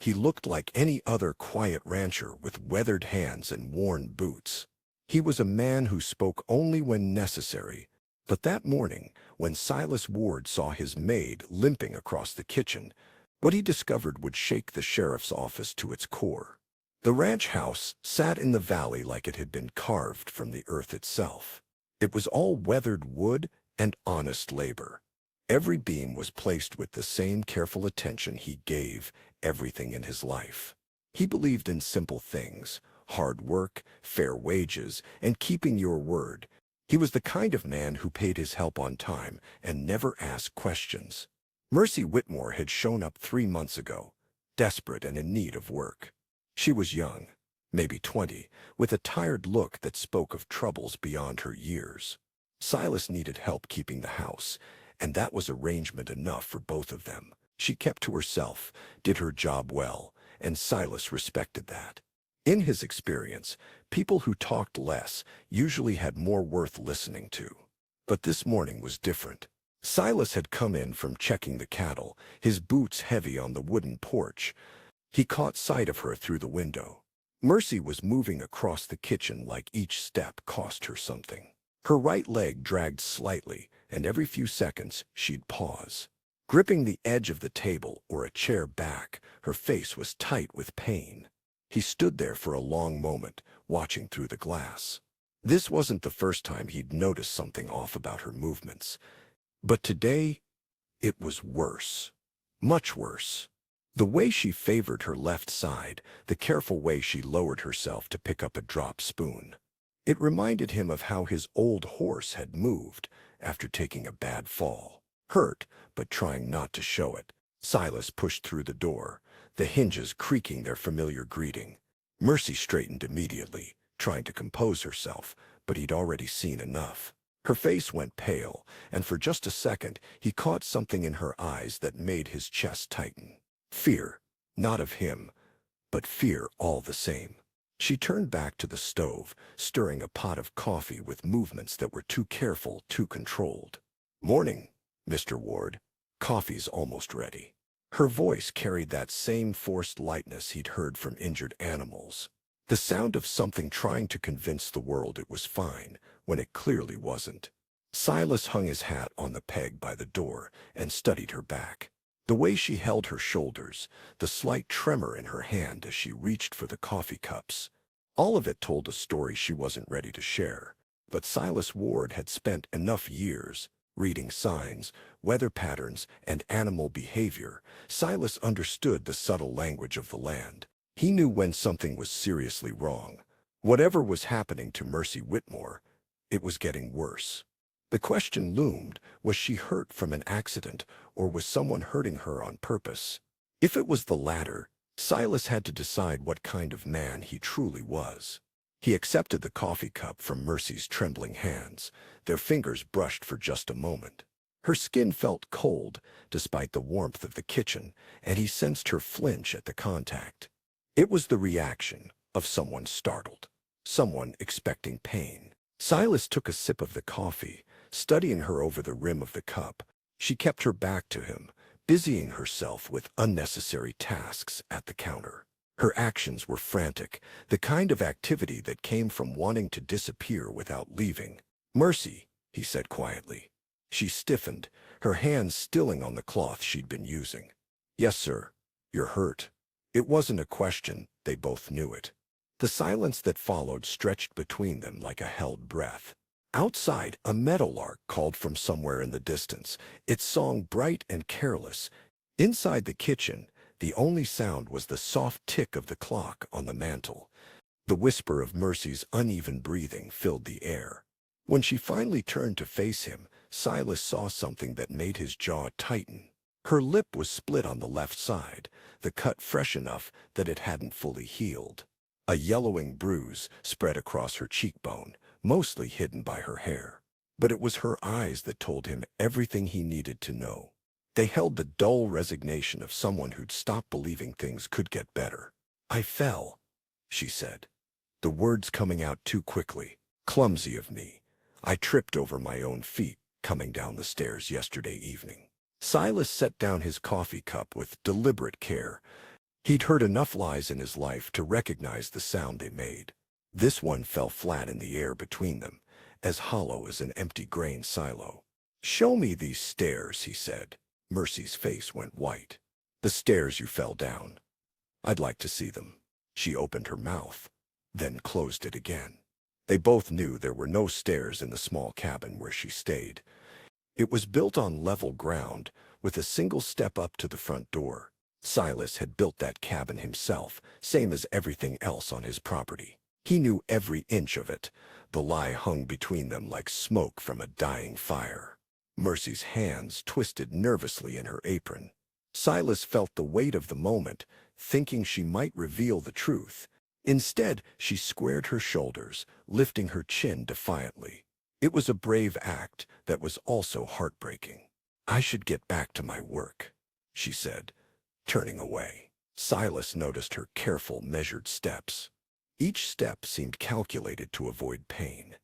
He looked like any other quiet rancher with weathered hands and worn boots. He was a man who spoke only when necessary. But that morning, when Silas Ward saw his maid limping across the kitchen, what he discovered would shake the sheriff's office to its core. The ranch house sat in the valley like it had been carved from the earth itself. It was all weathered wood and honest labor. Every beam was placed with the same careful attention he gave everything in his life. He believed in simple things: hard work, fair wages, and keeping your word. He was the kind of man who paid his help on time and never asked questions. Mercy Whitmore had shown up 3 months ago, desperate and in need of work. She was young, maybe 20, with a tired look that spoke of troubles beyond her years. Silas needed help keeping the house, and that was arrangement enough for both of them. She kept to herself, did her job well, and Silas respected that. In his experience, people who talked less usually had more worth listening to. But this morning was different. Silas had come in from checking the cattle, his boots heavy on the wooden porch. He caught sight of her through the window. Mercy was moving across the kitchen like each step cost her something. Her right leg dragged slightly, and every few seconds she'd pause. Gripping the edge of the table or a chair back, her face was tight with pain. He stood there for a long moment, watching through the glass. This wasn't the first time he'd noticed something off about her movements. But today, it was worse. Much worse. The way she favored her left side, the careful way she lowered herself to pick up a drop spoon. It reminded him of how his old horse had moved after taking a bad fall. Hurt, but trying not to show it. Silas pushed through the door, the hinges creaking their familiar greeting. Mercy straightened immediately, trying to compose herself, but he'd already seen enough. Her face went pale, and for just a second he caught something in her eyes that made his chest tighten. Fear, not of him, but fear all the same. She turned back to the stove, stirring a pot of coffee with movements that were too careful, too controlled. "Morning, Mr. Ward. Coffee's almost ready." Her voice carried that same forced lightness he'd heard from injured animals. The sound of something trying to convince the world it was fine, when it clearly wasn't. Silas hung his hat on the peg by the door and studied her back. The way she held her shoulders, the slight tremor in her hand as she reached for the coffee cups. All of it told a story she wasn't ready to share. But Silas Ward had spent enough years reading signs, weather patterns, and animal behavior. Silas understood the subtle language of the land. He knew when something was seriously wrong. Whatever was happening to Mercy Whitmore, it was getting worse. The question loomed, was she hurt from an accident, or was someone hurting her on purpose? If it was the latter, Silas had to decide what kind of man he truly was. He accepted the coffee cup from Mercy's trembling hands. Their fingers brushed for just a moment. Her skin felt cold, despite the warmth of the kitchen, and he sensed her flinch at the contact. It was the reaction of someone startled, someone expecting pain. Silas took a sip of the coffee, studying her over the rim of the cup. She kept her back to him, busying herself with unnecessary tasks at the counter. Her actions were frantic, the kind of activity that came from wanting to disappear without leaving. "Mercy," he said quietly. She stiffened, her hands stilling on the cloth she'd been using. "Yes, sir. You're hurt." It wasn't a question, they both knew it. The silence that followed stretched between them like a held breath. Outside, a meadowlark called from somewhere in the distance, its song bright and careless. Inside the kitchen, the only sound was the soft tick of the clock on the mantel. The whisper of Mercy's uneven breathing filled the air. When she finally turned to face him, Silas saw something that made his jaw tighten. Her lip was split on the left side, the cut fresh enough that it hadn't fully healed. A yellowing bruise spread across her cheekbone, mostly hidden by her hair. But it was her eyes that told him everything he needed to know. They held the dull resignation of someone who'd stopped believing things could get better. "I fell," she said, the words coming out too quickly. "Clumsy of me. I tripped over my own feet coming down the stairs yesterday evening." Silas set down his coffee cup with deliberate care. He'd heard enough lies in his life to recognize the sound they made. This one fell flat in the air between them, as hollow as an empty grain silo. "Show me these stairs," he said. Mercy's face went white. "The stairs you fell down. I'd like to see them." She opened her mouth, then closed it again. They both knew there were no stairs in the small cabin where she stayed. It was built on level ground, with a single step up to the front door. Silas had built that cabin himself, same as everything else on his property. He knew every inch of it. The lie hung between them like smoke from a dying fire. Mercy's hands twisted nervously in her apron. Silas felt the weight of the moment, thinking she might reveal the truth. Instead, she squared her shoulders, lifting her chin defiantly. It was a brave act that was also heartbreaking. "I should get back to my work," she said, turning away. Silas noticed her careful, measured steps. Each step seemed calculated to avoid pain.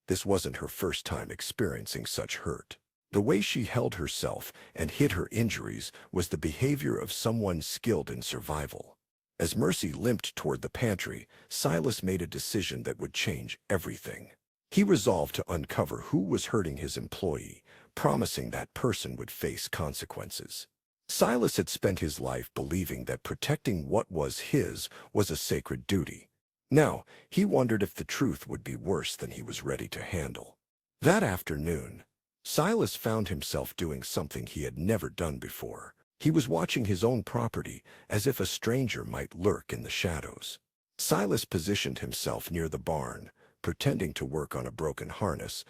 This wasn't her first time experiencing such hurt. The way she held herself and hid her injuries was the behavior of someone skilled in survival. As Mercy limped toward the pantry, Silas made a decision that would change everything. He resolved to uncover who was hurting his employee, promising that person would face consequences. Silas had spent his life believing that protecting what was his was a sacred duty. Now, he wondered if the truth would be worse than he was ready to handle. That afternoon, Silas found himself doing something he had never done before. He was watching his own property as if a stranger might lurk in the shadows. Silas positioned himself near the barn, pretending to work on a broken harness.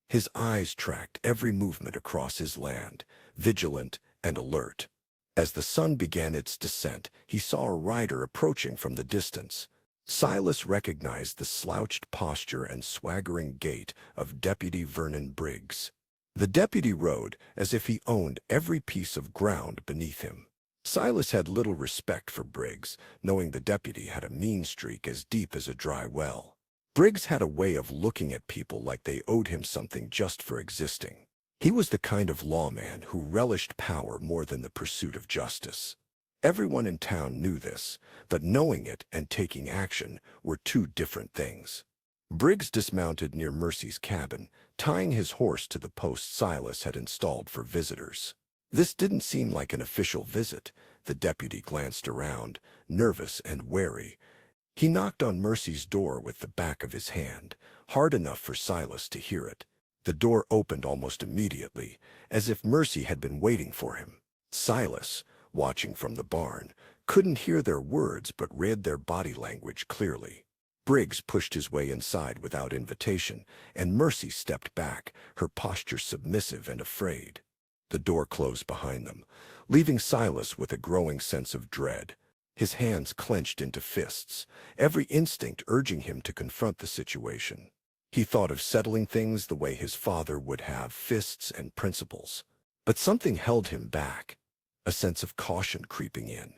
His eyes tracked every movement across his land, vigilant and alert. As the sun began its descent, he saw a rider approaching from the distance. Silas recognized the slouched posture and swaggering gait of Deputy Vernon Briggs. The deputy rode as if he owned every piece of ground beneath him. Silas had little respect for Briggs, knowing the deputy had a mean streak as deep as a dry well. Briggs had a way of looking at people like they owed him something just for existing. He was the kind of lawman who relished power more than the pursuit of justice. Everyone in town knew this, but knowing it and taking action were two different things. Briggs dismounted near Mercy's cabin, tying his horse to the post Silas had installed for visitors. This didn't seem like an official visit. The deputy glanced around, nervous and wary. He knocked on Mercy's door with the back of his hand, hard enough for Silas to hear it. The door opened almost immediately, as if Mercy had been waiting for him. Silas, watching from the barn, couldn't hear their words but read their body language clearly. Briggs pushed his way inside without invitation, and Mercy stepped back, her posture submissive and afraid. The door closed behind them, leaving Silas with a growing sense of dread. His hands clenched into fists, every instinct urging him to confront the situation. He thought of settling things the way his father would have, fists and principles. But something held him back, a sense of caution creeping in.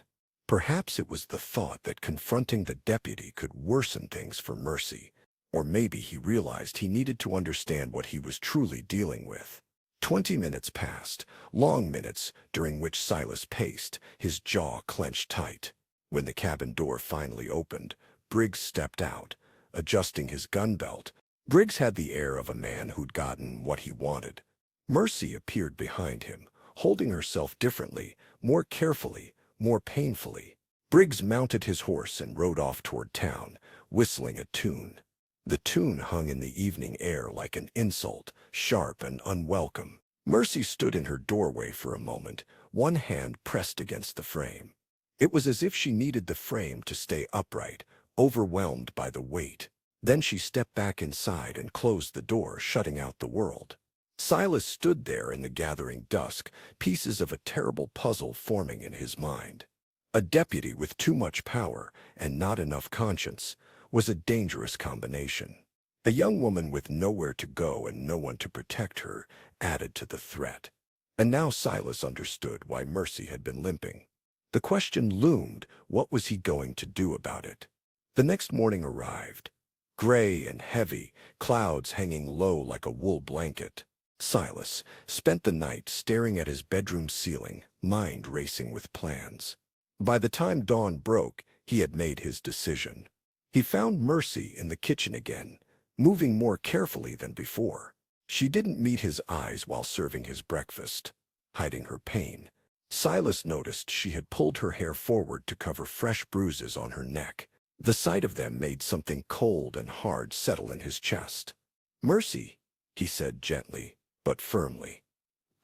Perhaps it was the thought that confronting the deputy could worsen things for Mercy, or maybe he realized he needed to understand what he was truly dealing with. 20 minutes passed, long minutes during which Silas paced, his jaw clenched tight. When the cabin door finally opened, Briggs stepped out, adjusting his gun belt. Briggs had the air of a man who'd gotten what he wanted. Mercy appeared behind him, holding herself differently, more carefully, more painfully. Briggs mounted his horse and rode off toward town, whistling a tune. The tune hung in the evening air like an insult, sharp and unwelcome. Mercy stood in her doorway for a moment, one hand pressed against the frame. It was as if she needed the frame to stay upright, overwhelmed by the weight. Then she stepped back inside and closed the door, shutting out the world. Silas stood there in the gathering dusk, pieces of a terrible puzzle forming in his mind. A deputy with too much power and not enough conscience was a dangerous combination. A young woman with nowhere to go and no one to protect her added to the threat. And now Silas understood why Mercy had been limping. The question loomed, what was he going to do about it? The next morning arrived, gray and heavy, clouds hanging low like a wool blanket. Silas spent the night staring at his bedroom ceiling, mind racing with plans. By the time dawn broke, he had made his decision. He found Mercy in the kitchen again, moving more carefully than before. She didn't meet his eyes while serving his breakfast, hiding her pain. Silas noticed she had pulled her hair forward to cover fresh bruises on her neck. The sight of them made something cold and hard settle in his chest. "Mercy," he said gently, but firmly.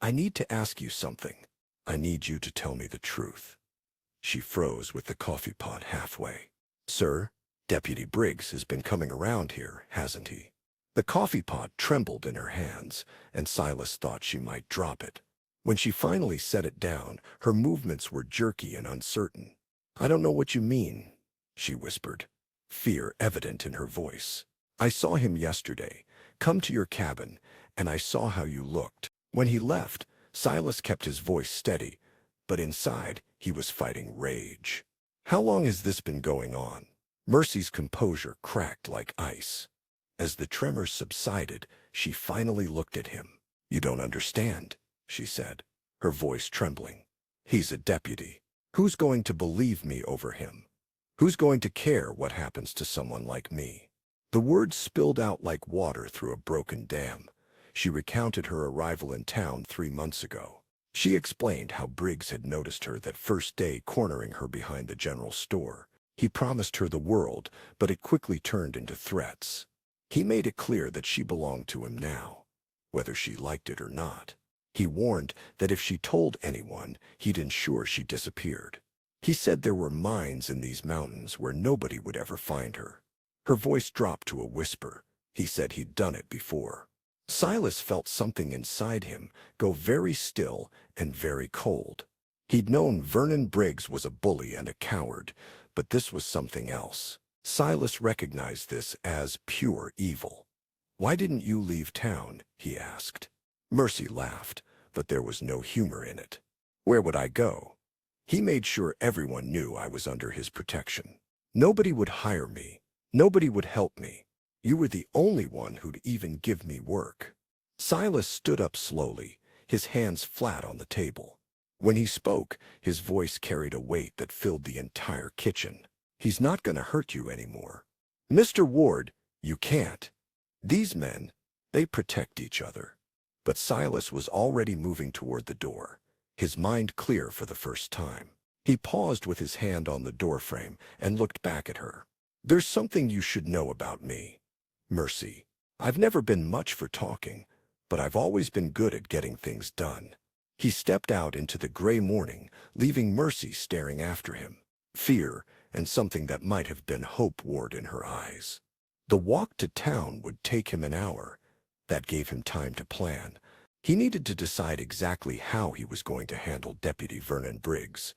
"I need to ask you something. I need you to tell me the truth." She froze with the coffee pot halfway. "Sir, Deputy Briggs has been coming around here, hasn't he?" The coffee pot trembled in her hands, and Silas thought she might drop it. When she finally set it down, her movements were jerky and uncertain. "I don't know what you mean," she whispered, fear evident in her voice. "I saw him yesterday, come to your cabin, and I saw how you looked." When he left, Silas kept his voice steady, but inside he was fighting rage. "How long has this been going on?" Mercy's composure cracked like ice. As the tremors subsided, she finally looked at him. "You don't understand," she said, her voice trembling. "He's a deputy. Who's going to believe me over him? Who's going to care what happens to someone like me?" The words spilled out like water through a broken dam. She recounted her arrival in town 3 months ago. She explained how Briggs had noticed her that first day cornering her behind the general store. He promised her the world, but it quickly turned into threats. He made it clear that she belonged to him now, whether she liked it or not. He warned that if she told anyone, he'd ensure she disappeared. He said there were mines in these mountains where nobody would ever find her. Her voice dropped to a whisper. He said he'd done it before. Silas felt something inside him go very still and very cold. He'd known Vernon Briggs was a bully and a coward, but this was something else. Silas recognized this as pure evil. "Why didn't you leave town?" he asked. Mercy laughed, but there was no humor in it. "Where would I go? He made sure everyone knew I was under his protection. Nobody would hire me. Nobody would help me. You were the only one who'd even give me work." Silas stood up slowly, his hands flat on the table. When he spoke, his voice carried a weight that filled the entire kitchen. "He's not going to hurt you anymore. Mr. Ward, you can't. These men, they protect each other." But Silas was already moving toward the door, his mind clear for the first time. He paused with his hand on the doorframe and looked back at her. "There's something you should know about me, Mercy. I've never been much for talking, but I've always been good at getting things done." He stepped out into the gray morning, leaving Mercy staring after him. Fear and something that might have been hope warred in her eyes. The walk to town would take him an hour. That gave him time to plan. He needed to decide exactly how he was going to handle Deputy Vernon Briggs.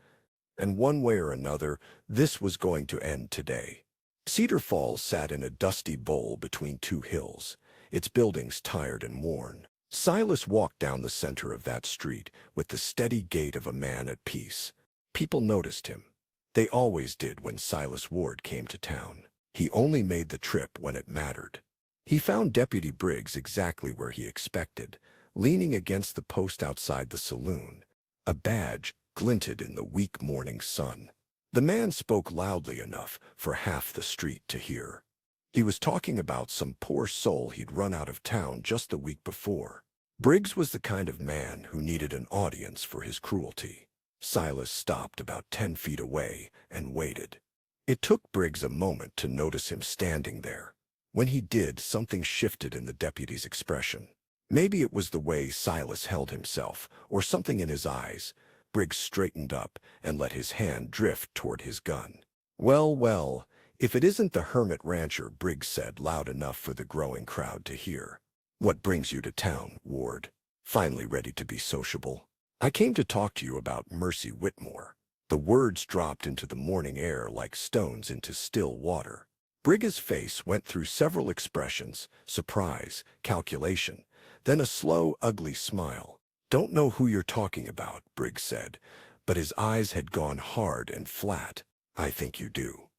And one way or another, this was going to end today. Cedar Falls sat in a dusty bowl between two hills, its buildings tired and worn. Silas walked down the center of that street with the steady gait of a man at peace. People noticed him. They always did when Silas Ward came to town. He only made the trip when it mattered. He found Deputy Briggs exactly where he expected, leaning against the post outside the saloon. A badge glinted in the weak morning sun. The man spoke loudly enough for half the street to hear. He was talking about some poor soul he'd run out of town just the week before. Briggs was the kind of man who needed an audience for his cruelty. Silas stopped about 10 feet away and waited. It took Briggs a moment to notice him standing there. When he did, something shifted in the deputy's expression. Maybe it was the way Silas held himself, or something in his eyes. Briggs straightened up and let his hand drift toward his gun. "Well, well, if it isn't the hermit rancher," Briggs said loud enough for the growing crowd to hear. "What brings you to town, Ward? Finally ready to be sociable?" "I came to talk to you about Mercy Whitmore." The words dropped into the morning air like stones into still water. Briggs' face went through several expressions: surprise, calculation, then a slow, ugly smile. "Don't know who you're talking about," Briggs said, but his eyes had gone hard and flat. "I think you do."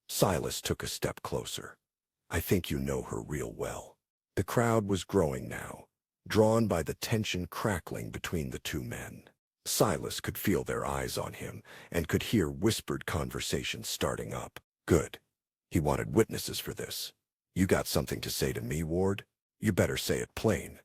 Silas took a step closer. "I think you know her real well." The crowd was growing now, drawn by the tension crackling between the two men. Silas could feel their eyes on him and could hear whispered conversations starting up. Good. He wanted witnesses for this. You got something to say to me, Ward? You better say it plain.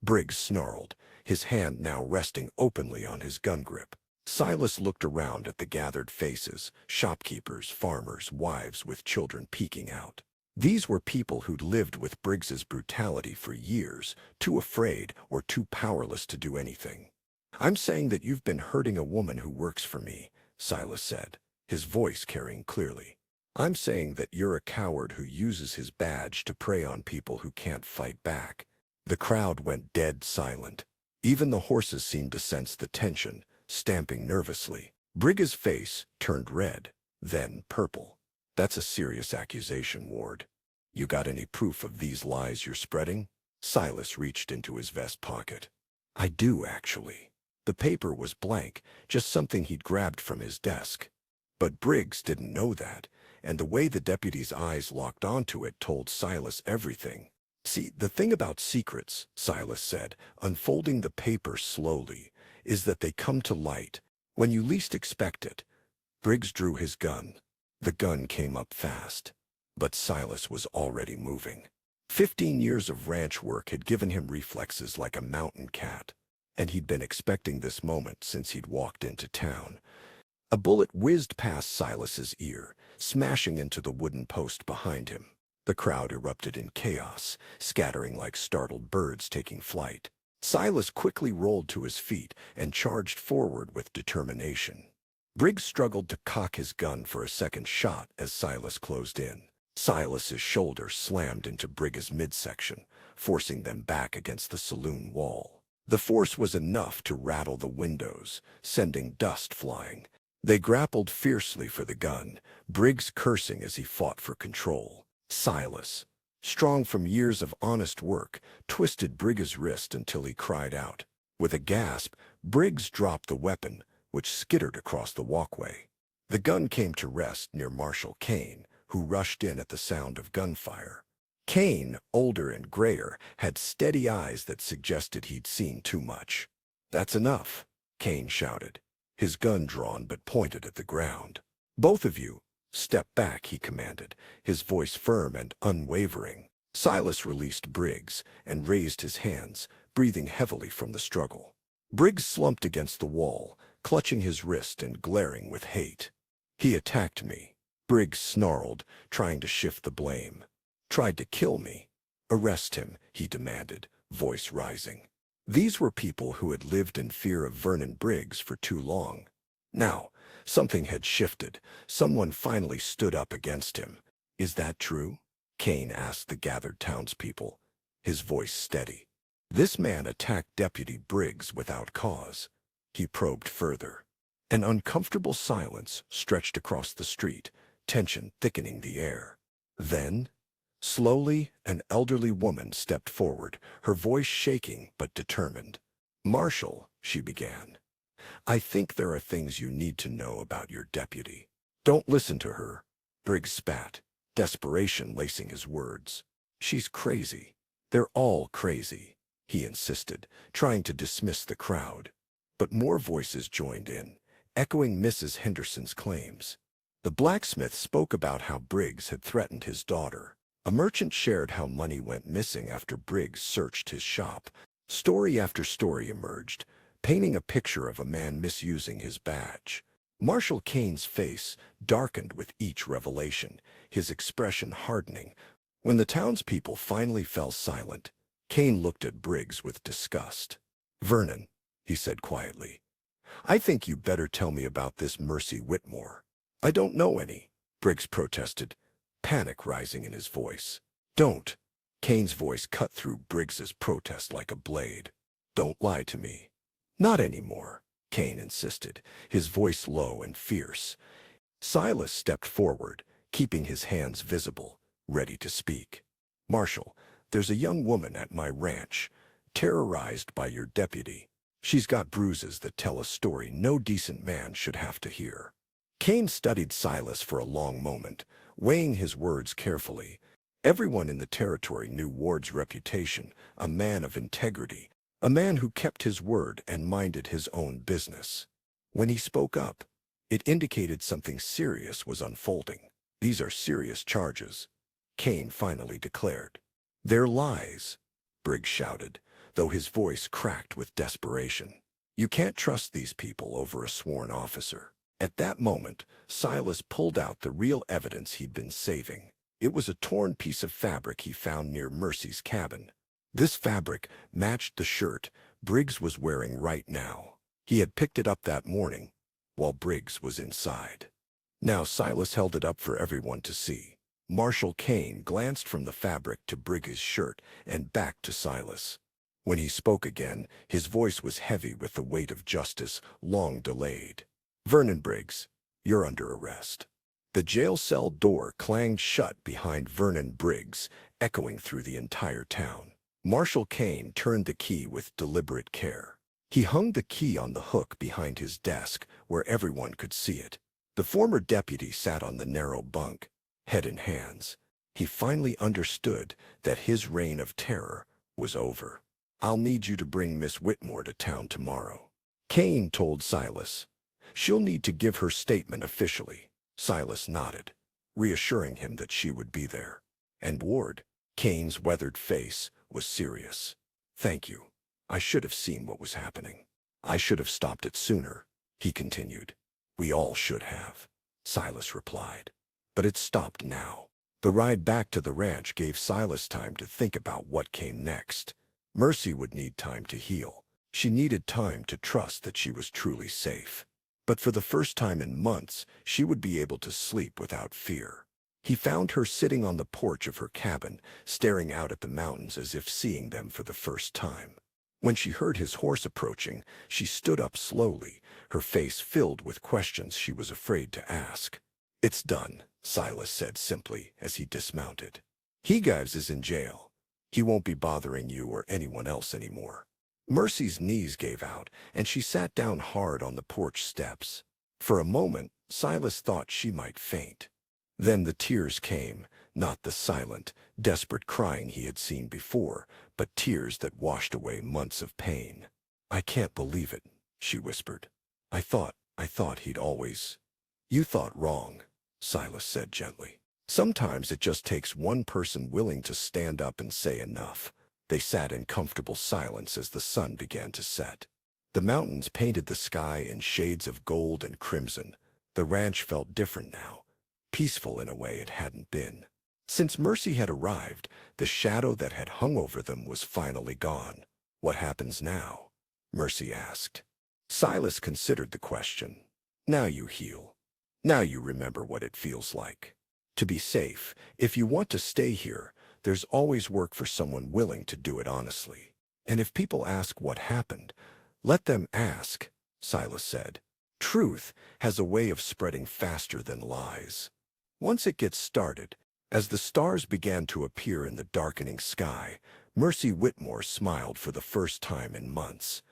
Briggs snarled, his hand now resting openly on his gun grip. Silas looked around at the gathered faces, shopkeepers, farmers, wives with children peeking out. These were people who'd lived with Briggs's brutality for years, too afraid or too powerless to do anything. I'm saying that you've been hurting a woman who works for me, Silas said, his voice carrying clearly. I'm saying that you're a coward who uses his badge to prey on people who can't fight back. The crowd went dead silent. Even the horses seemed to sense the tension, stamping nervously. Briggs's face turned red, then purple. That's a serious accusation, Ward. You got any proof of these lies you're spreading? Silas reached into his vest pocket. I do, actually. The paper was blank, just something he'd grabbed from his desk. But Briggs didn't know that, and the way the deputy's eyes locked onto it told Silas everything. See, the thing about secrets, Silas said, unfolding the paper slowly, is that they come to light when you least expect it. Briggs drew his gun. The gun came up fast, but Silas was already moving. 15 years of ranch work had given him reflexes like a mountain cat, and he'd been expecting this moment since he'd walked into town. A bullet whizzed past Silas's ear, smashing into the wooden post behind him. The crowd erupted in chaos, scattering like startled birds taking flight. Silas quickly rolled to his feet and charged forward with determination. Briggs struggled to cock his gun for a second shot as Silas closed in. Silas's shoulder slammed into Briggs's midsection, forcing them back against the saloon wall. The force was enough to rattle the windows, sending dust flying. They grappled fiercely for the gun, Briggs cursing as he fought for control. Silas, strong from years of honest work, twisted Briggs's wrist until he cried out. With a gasp, Briggs dropped the weapon, which skittered across the walkway. The gun came to rest near Marshal Kane, who rushed in at the sound of gunfire. Kane, older and grayer, had steady eyes that suggested he'd seen too much. That's enough, Kane shouted, his gun drawn but pointed at the ground. Both of you, step back, he commanded, his voice firm and unwavering. Silas released Briggs and raised his hands, breathing heavily from the struggle. Briggs slumped against the wall, clutching his wrist and glaring with hate. He attacked me, Briggs snarled, trying to shift the blame. Tried to kill me. Arrest him, he demanded, voice rising. These were people who had lived in fear of Vernon Briggs for too long. Now, something had shifted. Someone finally stood up against him. Is that true? Kane asked the gathered townspeople, his voice steady. This man attacked Deputy Briggs without cause. He probed further. An uncomfortable silence stretched across the street, tension thickening the air. Then, slowly, an elderly woman stepped forward, her voice shaking but determined. Marshal, she began, I think there are things you need to know about your deputy. Don't listen to her, Briggs spat, desperation lacing his words. She's crazy. They're all crazy, he insisted, trying to dismiss the crowd. But more voices joined in, echoing Mrs. Henderson's claims. The blacksmith spoke about how Briggs had threatened his daughter. A merchant shared how money went missing after Briggs searched his shop. Story after story emerged, painting a picture of a man misusing his badge. Marshal Kane's face darkened with each revelation, his expression hardening. When the townspeople finally fell silent, Kane looked at Briggs with disgust. Vernon, he said quietly, I think you better tell me about this Mercy Whitmore. I don't know any, Briggs protested, panic rising in his voice. Don't. Kane's voice cut through Briggs's protest like a blade. Don't lie to me. Not anymore, Kane insisted, his voice low and fierce. Silas stepped forward, keeping his hands visible, ready to speak. Marshal, there's a young woman at my ranch, terrorized by your deputy. She's got bruises that tell a story no decent man should have to hear. Kane studied Silas for a long moment, weighing his words carefully. Everyone in the territory knew Ward's reputation, a man of integrity, A man who kept his word and minded his own business. When he spoke up, it indicated something serious was unfolding. These are serious charges, Kane finally declared. They're lies, Briggs shouted, though his voice cracked with desperation. You can't trust these people over a sworn officer. At that moment, Silas pulled out the real evidence he'd been saving. It was a torn piece of fabric he found near Mercy's cabin. This fabric matched the shirt Briggs was wearing right now. He had picked it up that morning, while Briggs was inside. Now Silas held it up for everyone to see. Marshal Kane glanced from the fabric to Briggs' shirt and back to Silas. When he spoke again, his voice was heavy with the weight of justice long delayed. Vernon Briggs, you're under arrest. The jail cell door clanged shut behind Vernon Briggs, echoing through the entire town. Marshal Kane turned the key with deliberate care. He hung the key on the hook behind his desk, where everyone could see it. The former deputy sat on the narrow bunk, head in hands. He finally understood that his reign of terror was over. I'll need you to bring Miss Whitmore to town tomorrow, Kane told Silas. She'll need to give her statement officially. Silas nodded, reassuring him that she would be there. And Ward, Kane's weathered face, was serious. Thank you. I should have seen what was happening. I should have stopped it sooner, he continued. We all should have, Silas replied. But it stopped now. The ride back to the ranch gave Silas time to think about what came next. Mercy would need time to heal. She needed time to trust that she was truly safe. But for the first time in months, she would be able to sleep without fear. He found her sitting on the porch of her cabin, staring out at the mountains as if seeing them for the first time. When she heard his horse approaching, she stood up slowly, her face filled with questions she was afraid to ask. It's done, Silas said simply as he dismounted. He-Gives is in jail. He won't be bothering you or anyone else anymore. Mercy's knees gave out, and she sat down hard on the porch steps. For a moment, Silas thought she might faint. Then the tears came, not the silent, desperate crying he had seen before, but tears that washed away months of pain. I can't believe it, she whispered. I thought he'd always... You thought wrong, Silas said gently. Sometimes it just takes one person willing to stand up and say enough. They sat in comfortable silence as the sun began to set. The mountains painted the sky in shades of gold and crimson. The ranch felt different now, peaceful in a way it hadn't been. Since Mercy had arrived, the shadow that had hung over them was finally gone. What happens now? Mercy asked. Silas considered the question. Now you heal. Now you remember what it feels like. To be safe, if you want to stay here, there's always work for someone willing to do it honestly. And if people ask what happened, let them ask, Silas said. Truth has a way of spreading faster than lies. Once it gets started, as the stars began to appear in the darkening sky, Mercy Whitmore smiled for the first time in months.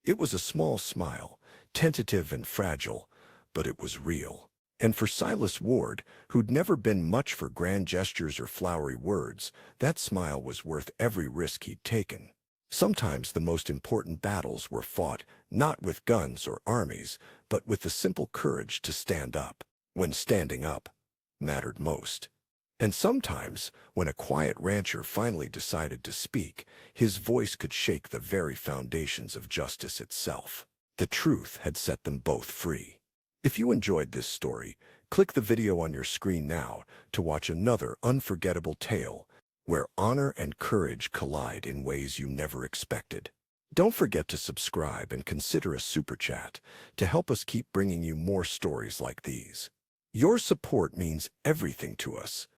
It was a small smile, tentative and fragile, but it was real. And for Silas Ward, who'd never been much for grand gestures or flowery words, that smile was worth every risk he'd taken. Sometimes the most important battles were fought not with guns or armies, but with the simple courage to stand up, when standing up mattered most. And sometimes, when a quiet rancher finally decided to speak, his voice could shake the very foundations of justice itself. The truth had set them both free. If you enjoyed this story, click the video on your screen now to watch another unforgettable tale where honor and courage collide in ways you never expected. Don't forget to subscribe and consider a super chat to help us keep bringing you more stories like these. Your support means everything to us.